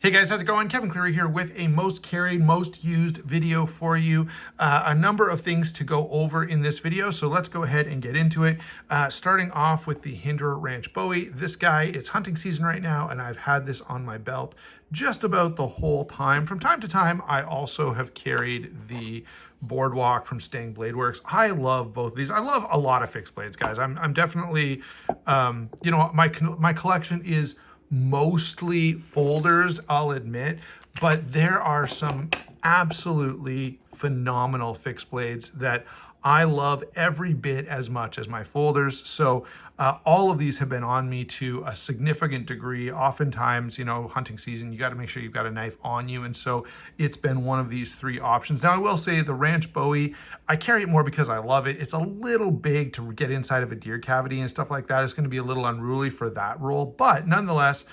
Hey guys, how's it going? Kevin Cleary here with a most carried, most used video for you. A number of things to go over in this video, so let's go ahead and get into it. Starting off with the Hinderer Ranch Bowie. This guy, it's hunting season right now, and I've had this on my belt just about the whole time. From time to time, I also have carried the Boardwalk from Stang Blade Works. I love both of these. I love a lot of fixed blades, guys. I'm definitely, my collection is mostly folders, I'll admit, but there are some absolutely phenomenal fixed blades that I love every bit as much as my folders. So all of these have been on me to a significant degree. Oftentimes, hunting season, you got to make sure you've got a knife on you. And so it's been one of these three options. Now, I will say the Ranch Bowie, I carry it more because I love it. It's a little big to get inside of a deer cavity and stuff like that. It's going to be a little unruly for that role, but nonetheless,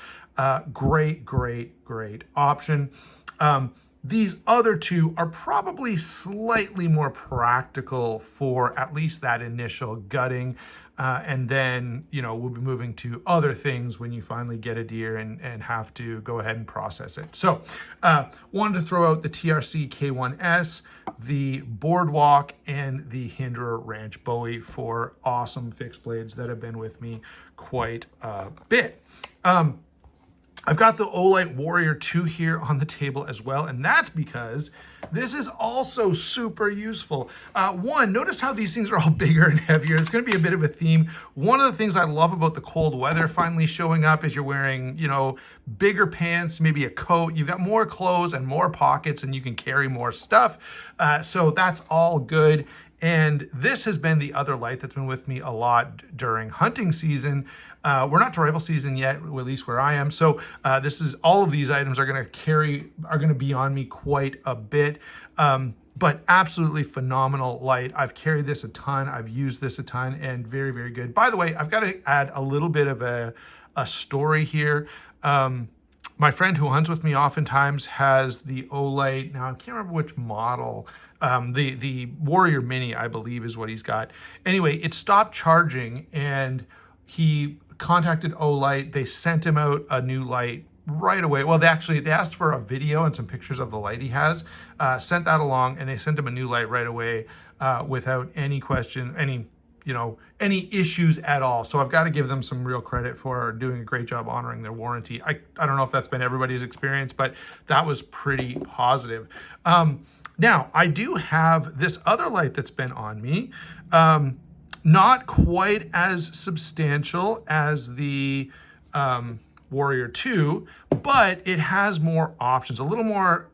great option. These other two are probably slightly more practical for at least that initial gutting. And then, we'll be moving to other things when you finally get a deer and have to go ahead and process it. So wanted to throw out the TRC K1S, the Boardwalk, and the Hinderer Ranch Bowie for awesome fixed blades that have been with me quite a bit. I've got the Olight Warrior 2 here on the table as well, and that's because this is also super useful. One, notice how these things are all bigger and heavier. It's going to be a bit of a theme. One of the things I love about the cold weather finally showing up is you're wearing, bigger pants, maybe a coat. You've got more clothes and more pockets, and you can carry more stuff. So that's all good. And this has been the other light that's been with me a lot during hunting season. We're not to rifle season yet, at least where I am. So all of these items are going to be on me quite a bit. But absolutely phenomenal light. I've carried this a ton. I've used this a ton, and very good. By the way, I've got to add a little bit of a story here. My friend who hunts with me oftentimes has the Olight. Now I can't remember which model. The Warrior Mini, I believe, is what he's got. Anyway, it stopped charging, and he contacted Olight. They sent him out a new light right away. Well, they asked for a video and some pictures of the light he has, sent that along, and they sent him a new light right away without any question, any issues at all. So I've got to give them some real credit for doing a great job honoring their warranty. I don't know if that's been everybody's experience, but that was pretty positive. Now, I do have this other light that's been on me. Not quite as substantial as the Warrior 2, but it has more options, a little more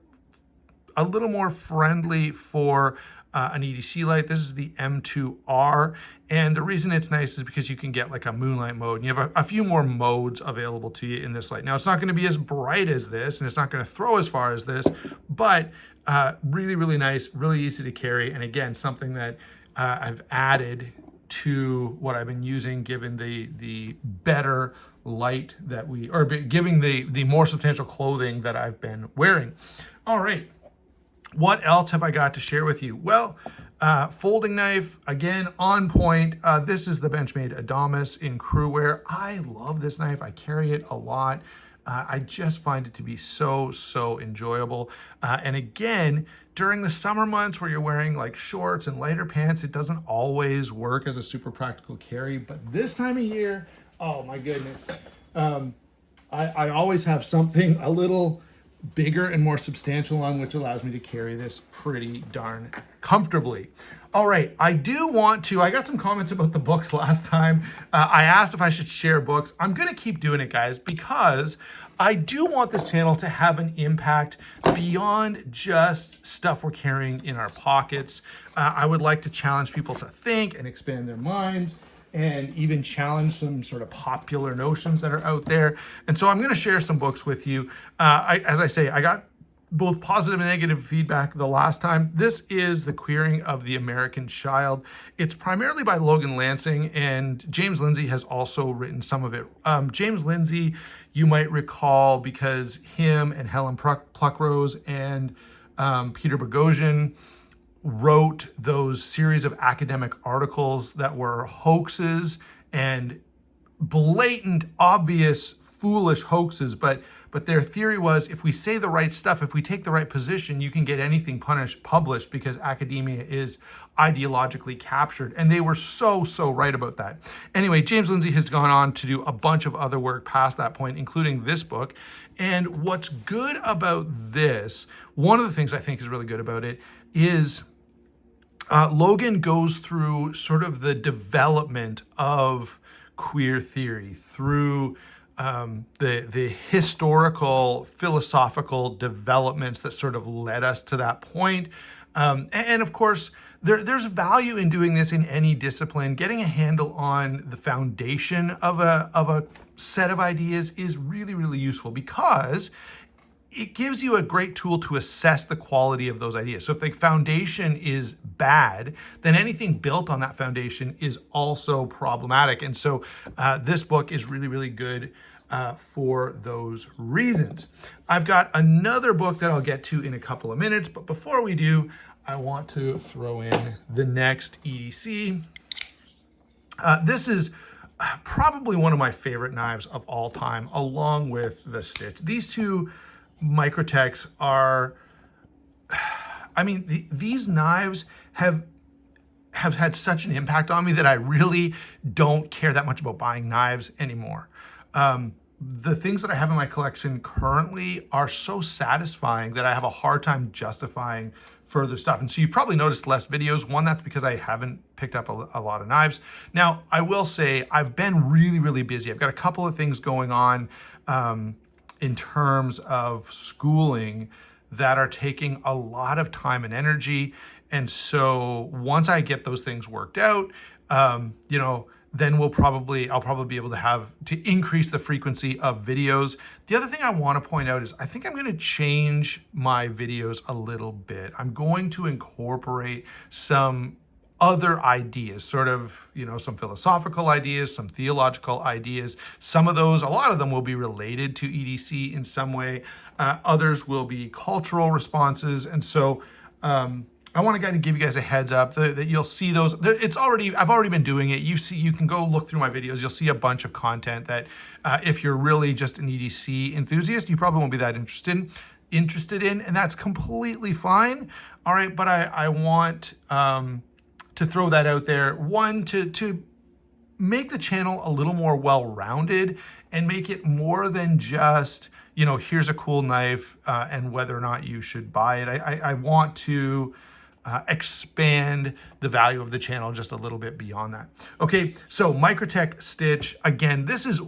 friendly for an EDC light. This is the M2R, and the reason it's nice is because you can get like a moonlight mode, and you have a few more modes available to you in this light. Now, it's not going to be as bright as this, and it's not going to throw as far as this, but really nice, really easy to carry, and again, something that I've added to what I've been using, given the better light that giving the more substantial clothing that I've been wearing. All right, what else have I got to share with you? Well, folding knife, again, on point. This is the Benchmade Adamas in crew wear. I love this knife. I carry it a lot. I just find it to be so enjoyable. And again, during the summer months where you're wearing like shorts and lighter pants, it doesn't always work as a super practical carry. But this time of year, oh my goodness. I always have something a little bigger and more substantial on, which allows me to carry this pretty darn comfortably. All right, I got some comments about the books last time. I asked if I should share books. I'm gonna keep doing it, guys, because I do want this channel to have an impact beyond just stuff we're carrying in our pockets. I would like to challenge people to think and expand their minds, and even challenge some sort of popular notions that are out there. And so I'm going to share some books with you. As I say, I got both positive and negative feedback the last time. This is The Queering of the American Child. It's primarily by Logan Lansing, and James Lindsay has also written some of it. James Lindsay, you might recall, because him and Helen Pluckrose and Peter Boghossian wrote those series of academic articles that were hoaxes and blatant, obvious foolish hoaxes, but their theory was if we say the right stuff, if we take the right position, you can get anything published because academia is ideologically captured. And they were so right about that. Anyway, James Lindsay has gone on to do a bunch of other work past that point, including this book. And what's good about this, one of the things I think is really good about it is Logan goes through sort of the development of queer theory through the historical, philosophical developments that sort of led us to that point. And of course, there's value in doing this in any discipline. Getting a handle on the foundation of a set of ideas is really useful because it gives you a great tool to assess the quality of those ideas. So if the foundation is bad, then anything built on that foundation is also problematic. And so this book is really good for those reasons. I've got another book that I'll get to in a couple of minutes, but before we do, I want to throw in the next EDC. This is probably one of my favorite knives of all time, along with the Stitch. These two Microtechs are, I mean, these knives have had such an impact on me that I really don't care that much about buying knives anymore. The things that I have in my collection currently are so satisfying that I have a hard time justifying further stuff. And so you've probably noticed less videos. One, that's because I haven't picked up a lot of knives. Now, I will say I've been really busy. I've got a couple of things going on in terms of schooling that are taking a lot of time and energy. And so once I get those things worked out, you know, then I'll probably be able to increase the frequency of videos. The other thing I want to point out is I think I'm going to change my videos a little bit. I'm going to incorporate some other ideas, sort of, you know, some philosophical ideas, some theological ideas. Some of those, a lot of them will be related to EDC in some way. Others will be cultural responses. And so, I want to kind of give you guys a heads up that you'll see those. I've already been doing it. You can go look through my videos. You'll see a bunch of content that if you're really just an EDC enthusiast, you probably won't be that interested in, and that's completely fine. All right, but I want to throw that out there. One, to make the channel a little more well-rounded and make it more than just, you know, here's a cool knife and whether or not you should buy it. I want to expand the value of the channel just a little bit beyond that. Okay, so Microtech Stitch, again, this is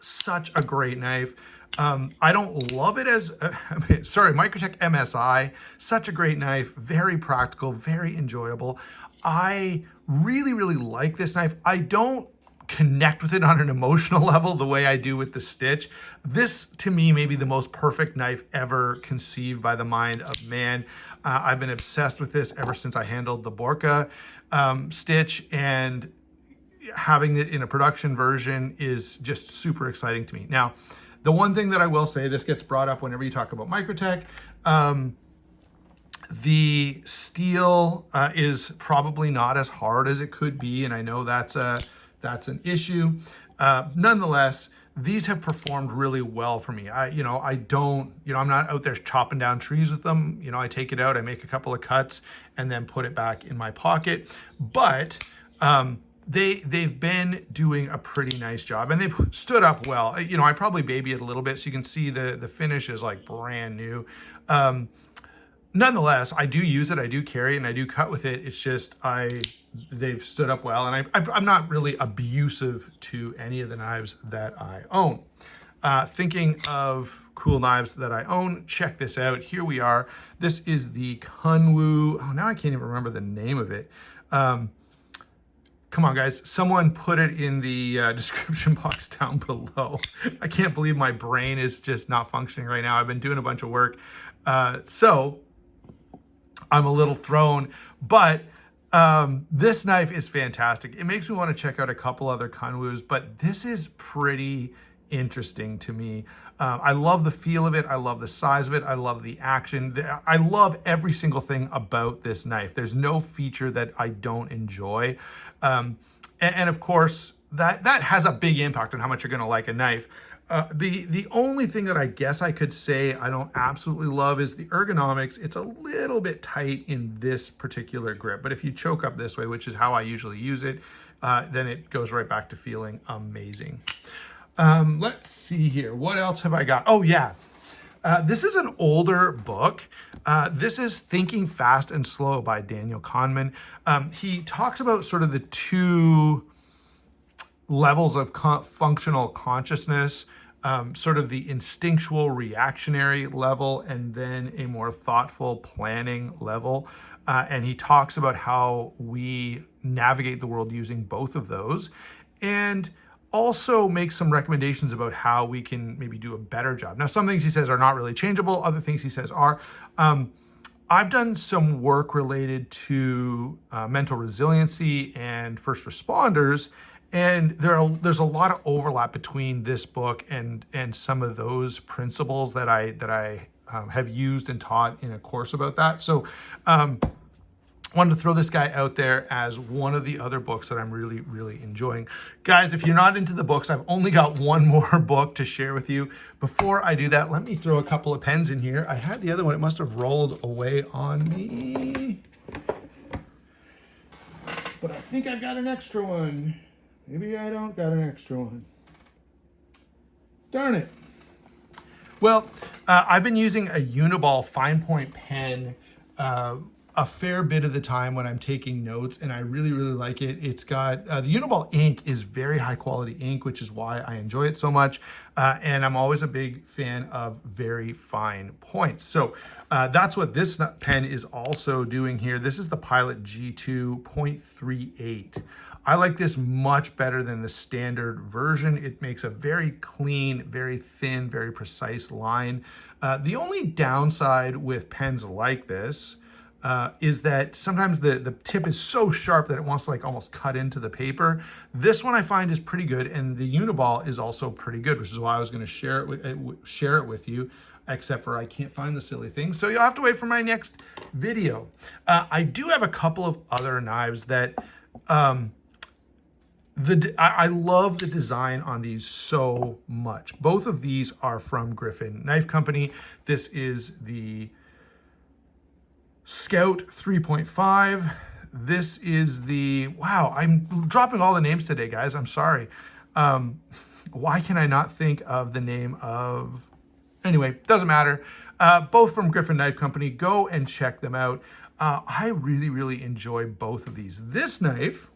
such a great knife. I don't love it as, Microtech MSI, such a great knife, very practical, very enjoyable. I really like this knife. I don't connect with it on an emotional level the way I do with the Stitch. This, to me, may be the most perfect knife ever conceived by the mind of man. I've been obsessed with this ever since I handled the Borka Stitch, and having it in a production version is just super exciting to me. Now, the one thing that I will say, this gets brought up whenever you talk about Microtech, the steel is probably not as hard as it could be, and I know that's an issue. Nonetheless, these have performed really well for me. I'm not out there chopping down trees with them. You know, I take it out, I make a couple of cuts, and then put it back in my pocket. But they've been doing a pretty nice job, and they've stood up well. You know, I probably baby it a little bit, so you can see the finish is like brand new. Nonetheless, I do use it, I do carry it, and I do cut with it. It's just they've stood up well, and I'm not really abusive to any of the knives that I own. Thinking of cool knives that I own, check this out. Here we are. This is the Kunwu. Oh, now I can't even remember the name of it. Come on, guys. Someone put it in the description box down below. I can't believe my brain is just not functioning right now. I've been doing a bunch of work. So I'm a little thrown, but this knife is fantastic. It makes me want to check out a couple other Kunwus, but this is pretty interesting to me. I love the feel of it. I love the size of it. I love the action. I love every single thing about this knife. There's no feature that I don't enjoy. And of course, that has a big impact on how much you're gonna like a knife. The only thing that I guess I could say I don't absolutely love is the ergonomics. It's a little bit tight in this particular grip, but if you choke up this way, which is how I usually use it, then it goes right back to feeling amazing. Let's see here. What else have I got? Oh yeah. This is an older book. This is Thinking Fast and Slow by Daniel Kahneman. He talks about sort of the two levels of functional consciousness, sort of the instinctual reactionary level, and then a more thoughtful planning level. And he talks about how we navigate the world using both of those, and also makes some recommendations about how we can maybe do a better job. Now, some things he says are not really changeable. Other things he says are. I've done some work related to mental resiliency and first responders, and there's a lot of overlap between this book and some of those principles that I have used and taught in a course about that. So wanted to throw this guy out there as one of the other books that I'm really, really enjoying. Guys, if you're not into the books, I've only got one more book to share with you. Before I do that, let me throw a couple of pens in here. I had the other one. It must have rolled away on me. But I think I've got an extra one. Maybe I don't got an extra one. Darn it. Well, I've been using a Uniball fine point pen a fair bit of the time when I'm taking notes, and I really, really like it. It's got, the Uniball ink is very high quality ink, which is why I enjoy it so much. And I'm always a big fan of very fine points. So that's what this pen is also doing here. This is the Pilot G2 0.38. I like this much better than the standard version. It makes a very clean, very thin, very precise line. The only downside with pens like this is that sometimes the tip is so sharp that it wants to like almost cut into the paper. This one I find is pretty good, and the Uniball is also pretty good, which is why I was going to share it with you, except for I can't find the silly thing. So you'll have to wait for my next video. I do have a couple of other knives that I love the design on these so much. Both of these are from Griffin Knife Company. This is the Scout 3.5. This is the, wow, I'm dropping all the names today, guys. I'm sorry. Why can I not think of the name of, anyway, doesn't matter. Both from Griffin Knife Company. Go and check them out. I really, really enjoy both of these. This knife,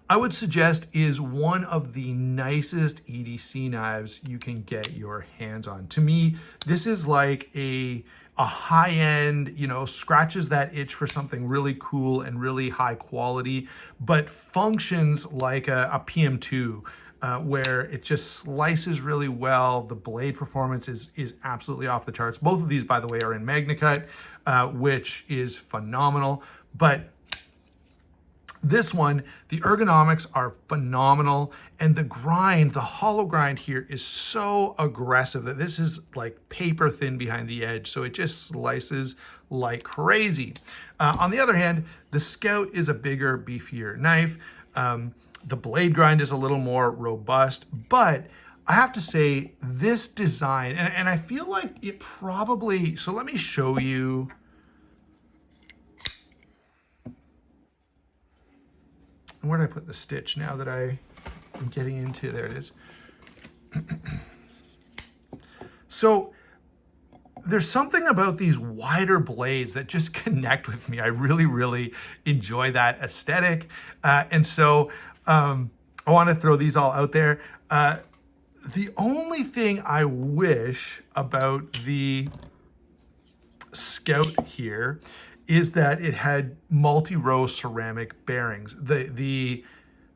I would suggest, is one of the nicest EDC knives you can get your hands on. To me, this is like a high-end, you know, scratches that itch for something really cool and really high quality, but functions like a PM2, where it just slices really well. The blade performance is absolutely off the charts. Both of these, by the way, are in MagnaCut, which is phenomenal. But this one, the ergonomics are phenomenal, and the grind, the hollow grind here is so aggressive that this is like paper thin behind the edge, so it just slices like crazy. On the other hand, the Scout is a bigger, beefier knife. The blade grind is a little more robust, but I have to say this design, and I feel like it probably, so let me show you. And where did I put the stitch now that I am getting into? There it is. So there's something about these wider blades that just connect with me. I really, really enjoy that aesthetic. And so I want to throw these all out there. The only thing I wish about the Scout here is that it had multi-row ceramic bearings.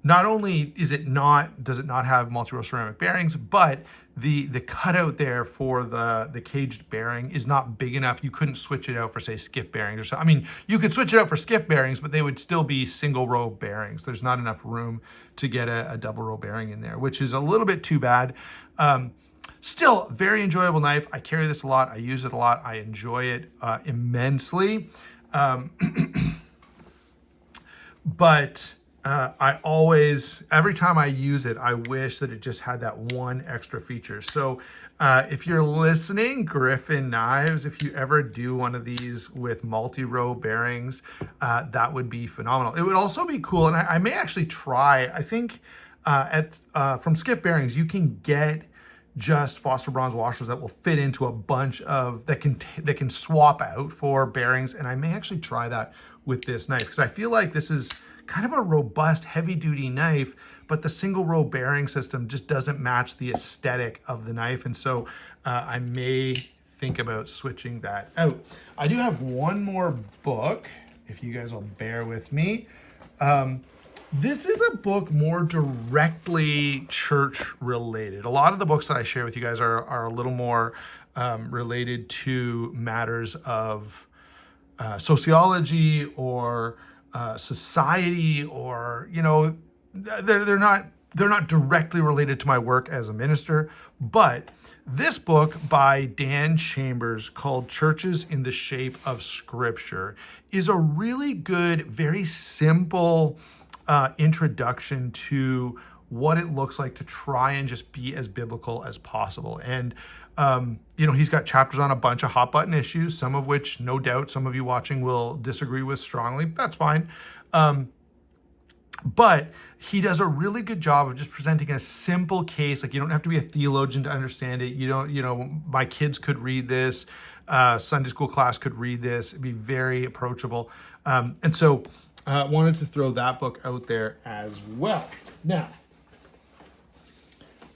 Not only does it not have multi-row ceramic bearings, but the cutout there for the caged bearing is not big enough. You couldn't switch it out for, say, skiff bearings or something. I mean, you could switch it out for skiff bearings, but they would still be single row bearings. There's not enough room to get a double row bearing in there, which is a little bit too bad. Still, very enjoyable knife. I carry this a lot. I use it a lot. I enjoy it immensely. But every time I use it, I wish that it just had that one extra feature. So if you're listening, Griffin knives, if you ever do one of these with multi-row bearings, that would be phenomenal. It would also be cool, and I may actually try, I think from Skiff Bearings, you can get just phosphor bronze washers that will fit into a bunch of, that can swap out for bearings. And I may actually try that with this knife, because I feel like this is kind of a robust, heavy duty knife, but the single row bearing system just doesn't match the aesthetic of the knife. And so I may think about switching that out. I do have one more book, if you guys will bear with me. This is a book more directly church related. A lot of the books that I share with you guys are a little more related to matters of sociology or society, or, you know, they're not directly related to my work as a minister. But this book by Dan Chambers, called Churches in the Shape of Scripture, is a really good, very simple introduction to what it looks like to try and just be as biblical as possible. And you know, he's got chapters on a bunch of hot button issues, some of which no doubt some of you watching will disagree with strongly. That's fine. But he does a really good job of just presenting a simple case. Like, you don't have to be a theologian to understand it. You know, my kids could read this, Sunday school class could read this. It'd be very approachable. And so wanted to throw that book out there as well. Now,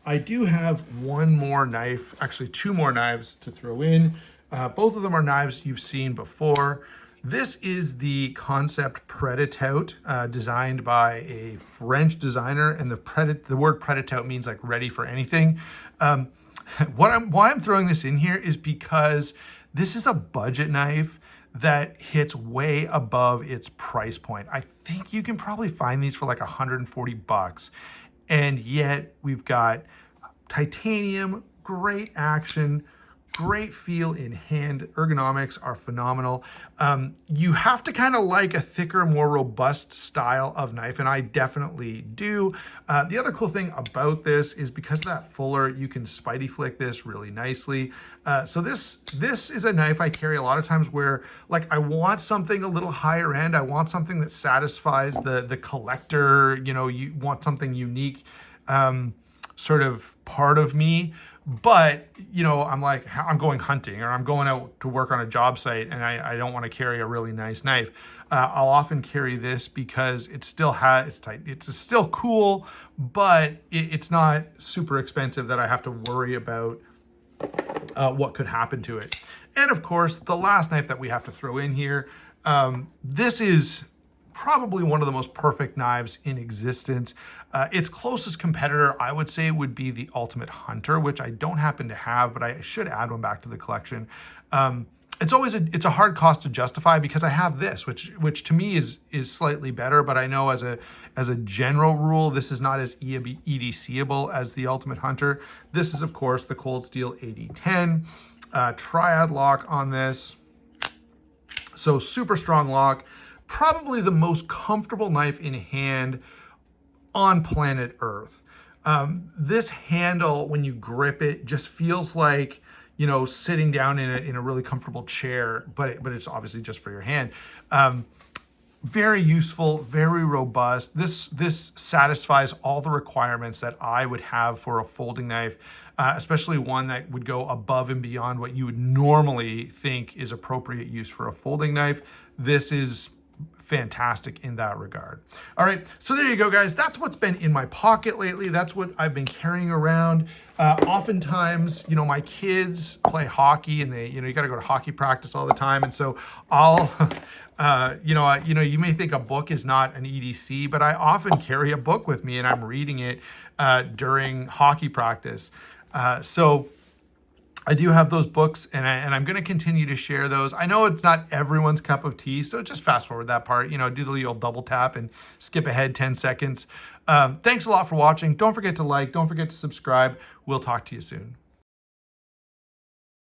I do have one more knife, actually two more knives to throw in. Both of them are knives you've seen before. This is the Concept Préditout, designed by a French designer, and the word préditout means like ready for anything. Why I'm throwing this in here is because this is a budget knife that hits way above its price point. I think you can probably find these for like 140 bucks. And yet we've got titanium, great action, great feel in hand. Ergonomics are phenomenal. You have to kind of like a thicker, more robust style of knife, and I definitely do. The other cool thing about this is because of that fuller, you can spidey flick this really nicely. So this is a knife I carry a lot of times where, like, I want something a little higher end. I want something that satisfies the collector. You know, you want something unique, sort of part of me. But, you know, I'm like, I'm going hunting or I'm going out to work on a job site, and I don't want to carry a really nice knife. I'll often carry this because it's still it's still cool, but it's not super expensive that I have to worry about what could happen to it. And of course, the last knife that we have to throw in here, this is probably one of the most perfect knives in existence. Its closest competitor, I would say, would be the Ultimate Hunter, which I don't happen to have, but I should add one back to the collection. It's a hard cost to justify because I have this, which to me is slightly better, but I know as a general rule, this is not as EDCable as the Ultimate Hunter. This is, of course, the Cold Steel 8010 triad lock on this. So super strong lock. Probably the most comfortable knife in hand on planet Earth. This handle, when you grip it, just feels like, you know, sitting down in a really comfortable chair, but it's obviously just for your hand. Very useful, very robust. This satisfies all the requirements that I would have for a folding knife, especially one that would go above and beyond what you would normally think is appropriate use for a folding knife. This is fantastic in that regard. All right, so there you go, guys. That's what's been in my pocket lately. That's what I've been carrying around. Oftentimes, you know, my kids play hockey, and you got to go to hockey practice all the time, and so I'll, you may think a book is not an EDC, but I often carry a book with me, and I'm reading it during hockey practice. So I do have those books, and I'm going to continue to share those. I know it's not everyone's cup of tea, so just fast forward that part, do the old double tap and skip ahead 10 seconds. Thanks a lot for watching. Don't forget to like, don't forget to subscribe. We'll talk to you soon.